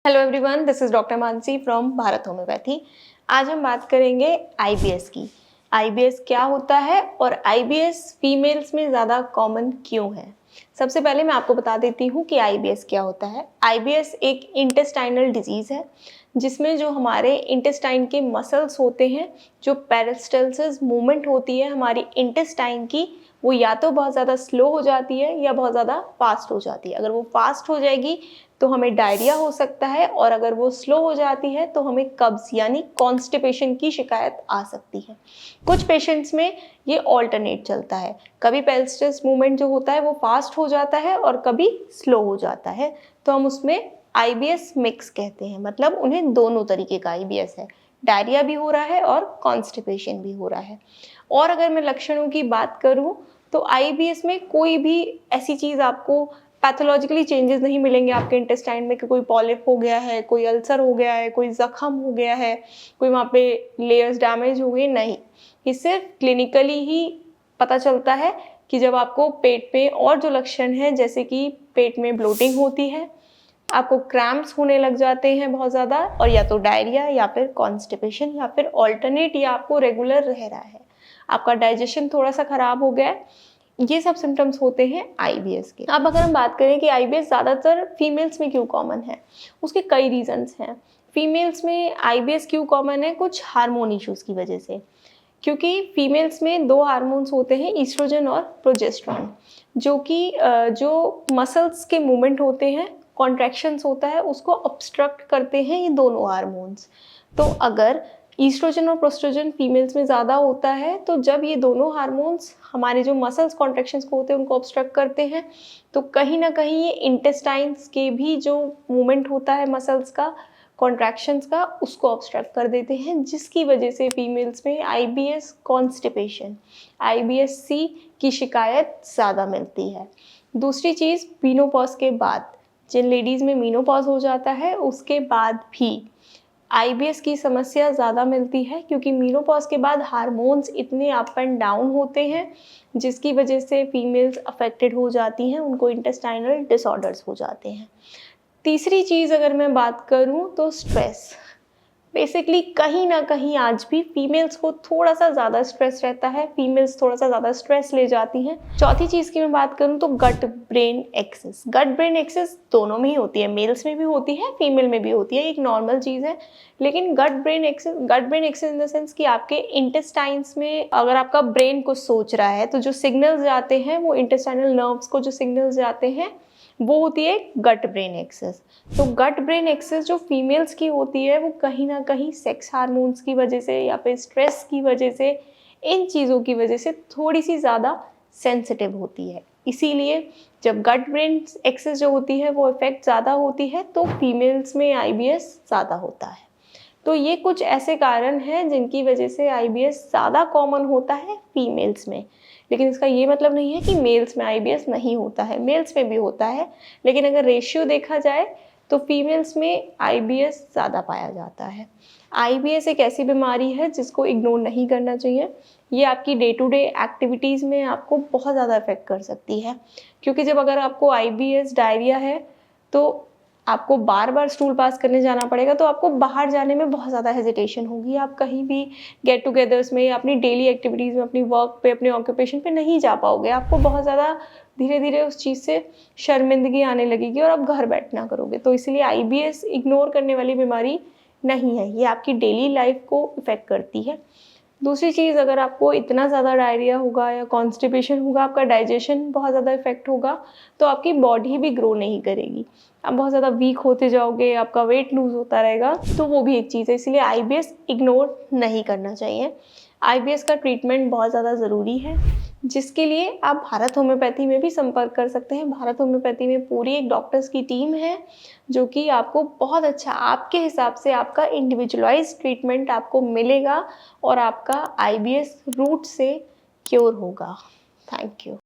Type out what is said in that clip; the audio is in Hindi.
Hello everyone, this is doctor Mansi from Bharat homeopathy. आज हम बात करेंगे आईबीएस की। आईबीएस क्या होता है और आईबीएस फीमेल्स में ज़्यादा कॉमन क्यों है। सबसे पहले मैं आपको बता देती हूँ कि आईबीएस क्या होता है। आईबीएस एक इंटेस्टाइनल डिजीज़ है जिसमें जो हमारे इंटेस्टाइन के मसल्स होते हैं, जो पेरिस्टल्सिस मूवमेंट होती है हमारी इंटेस्टाइन की, वो या तो बहुत ज़्यादा स्लो हो जाती है या बहुत ज़्यादा फास्ट हो जाती है। अगर वो फास्ट हो जाएगी तो हमें डायरिया हो सकता है और अगर वो स्लो हो जाती है तो हमें कब्ज़ यानी कॉन्स्टिपेशन की शिकायत आ सकती है। कुछ पेशेंट्स में ये ऑल्टरनेट चलता है, कभी पेरिस्टल्स मूवमेंट जो होता है वो फास्ट हो जाता है और कभी स्लो हो जाता है, तो हम उसमें आईबीएस मिक्स कहते हैं। मतलब उन्हें दोनों तरीके का आईबीएस है, डायरिया भी हो रहा है और कॉन्स्टिपेशन भी हो रहा है। और अगर मैं लक्षणों की बात करूं तो आईबीएस में कोई भी ऐसी चीज़ आपको पैथोलॉजिकली चेंजेस नहीं मिलेंगे आपके इंटेस्टाइन में कि कोई पॉलिप हो गया है, कोई अल्सर हो गया है, कोई ज़ख्म हो गया है, कोई वहाँ पे लेयर्स डैमेज हो गए, नहीं। ये सिर्फ क्लिनिकली ही पता चलता है कि जब आपको पेट में और जो लक्षण हैं जैसे कि पेट में ब्लोटिंग होती है, आपको क्रैम्प्स होने लग जाते हैं बहुत ज़्यादा, और या तो डायरिया या फिर कॉन्स्टिपेशन या फिर ऑल्टरनेट या आपको रेगुलर रह रहा है, आपका डाइजेशन थोड़ा सा ख़राब हो गया है, ये सब सिम्टम्स होते हैं आईबीएस के। अब अगर हम बात करें कि आईबीएस ज़्यादातर फीमेल्स में क्यों कॉमन है, उसके कई रीजंस हैं। फीमेल्स में आईबीएस क्यों कॉमन है, कुछ हार्मोन इश्यूज़ की वजह से। क्योंकि फीमेल्स में दो हार्मोन्स होते हैं, ईस्ट्रोजन और प्रोजेस्टेरोन, जो कि जो मसल्स के मूवमेंट होते हैं, कॉन्ट्रैक्शंस होता है, उसको ऑब्स्ट्रक्ट करते हैं ये दोनों हार्मोन्स। तो अगर ईस्ट्रोजन और प्रोस्ट्रोजन फीमेल्स में ज़्यादा होता है तो जब ये दोनों हार्मोन्स हमारे जो मसल्स कॉन्ट्रैक्शंस को होते हैं उनको ऑब्स्ट्रक्ट करते हैं, तो कहीं ना कहीं ये इंटेस्टाइन्स के भी जो मूवमेंट होता है मसल्स का, कॉन्ट्रैक्शंस का, उसको ऑब्स्ट्रक्ट कर देते हैं, जिसकी वजह से फीमेल्स में आईबीएस कॉन्स्टिपेशन, आईबीएस सी की शिकायत ज़्यादा मिलती है। दूसरी चीज़, मीनोपॉज के बाद, जिन लेडीज़ में मीनोपॉज हो जाता है उसके बाद भी आईबीएस की समस्या ज़्यादा मिलती है, क्योंकि मीनोपॉज के बाद हार्मोन्स इतने अप एंड डाउन होते हैं जिसकी वजह से फीमेल्स अफेक्टेड हो जाती हैं, उनको इंटेस्टाइनल डिसऑर्डर्स हो जाते हैं। तीसरी चीज़ अगर मैं बात करूं तो स्ट्रेस। बेसिकली कहीं ना कहीं आज भी फीमेल्स को थोड़ा सा ज़्यादा स्ट्रेस रहता है, फीमेल्स थोड़ा सा ज़्यादा स्ट्रेस ले जाती हैं। चौथी चीज़ की मैं बात करूं तो gut brain axis. Gut brain axis दोनों में ही होती है, मेल्स में भी होती है, फीमेल में भी होती है, एक नॉर्मल चीज़ है। लेकिन gut brain axis in the sense कि आपके इंटेस्टाइन्स में अगर आपका ब्रेन कुछ सोच रहा है तो जो सिग्नल्स जाते हैं, वो इंटेस्टाइनल नर्व्स को जो सिग्नल्स जाते हैं वो होती है गट ब्रेन एक्सेस। तो गट ब्रेन एक्सेस जो फीमेल्स की होती है वो कहीं ना कहीं सेक्स हार्मोन्स की वजह से या फिर स्ट्रेस की वजह से, इन चीज़ों की वजह से थोड़ी सी ज़्यादा सेंसिटिव होती है। इसीलिए जब गट ब्रेन एक्सेस जो होती है वो इफेक्ट ज़्यादा होती है तो फीमेल्स में आईबीएस ज़्यादा होता है। तो ये कुछ ऐसे कारण हैं जिनकी वजह से आईबीएस ज़्यादा कॉमन होता है फीमेल्स में। लेकिन इसका ये मतलब नहीं है कि मेल्स में आईबीएस नहीं होता है, मेल्स में भी होता है। लेकिन अगर रेशियो देखा जाए तो फीमेल्स में आईबीएस ज़्यादा पाया जाता है। आईबीएस एक ऐसी बीमारी है जिसको इग्नोर नहीं करना चाहिए। ये आपकी डे टू डे एक्टिविटीज़ में आपको बहुत ज़्यादा इफेक्ट कर सकती है, क्योंकि जब अगर आपको आईबीएस डायरिया है तो आपको बार बार स्टूल पास करने जाना पड़ेगा, तो आपको बाहर जाने में बहुत ज़्यादा हेजिटेशन होगी। आप कहीं भी गेट टुगेदर्स में, अपनी डेली एक्टिविटीज़ में, अपनी वर्क पे, अपने ऑक्यूपेशन पे नहीं जा पाओगे। आपको बहुत ज़्यादा धीरे धीरे उस चीज़ से शर्मिंदगी आने लगेगी और आप घर बैठना करोगे। तो इसलिए आईबीएस इग्नोर करने वाली बीमारी नहीं है, ये आपकी डेली लाइफ को इफ़ेक्ट करती है। दूसरी चीज़, अगर आपको इतना ज़्यादा डायरिया होगा या कॉन्स्टिपेशन होगा, आपका डाइजेशन बहुत ज़्यादा इफेक्ट होगा, तो आपकी बॉडी भी ग्रो नहीं करेगी, आप बहुत ज़्यादा वीक होते जाओगे, आपका वेट लूज़ होता रहेगा, तो वो भी एक चीज़ है। इसलिए आईबीएस इग्नोर नहीं करना चाहिए। आईबीएस का ट्रीटमेंट बहुत ज़्यादा ज़रूरी है, जिसके लिए आप भारत होम्योपैथी में भी संपर्क कर सकते हैं। भारत होम्योपैथी में पूरी एक डॉक्टर्स की टीम है जो कि आपको बहुत अच्छा, आपके हिसाब से आपका इंडिविजुअलाइज्ड ट्रीटमेंट आपको मिलेगा और आपका आईबीएस रूट से क्योर होगा। Thank you.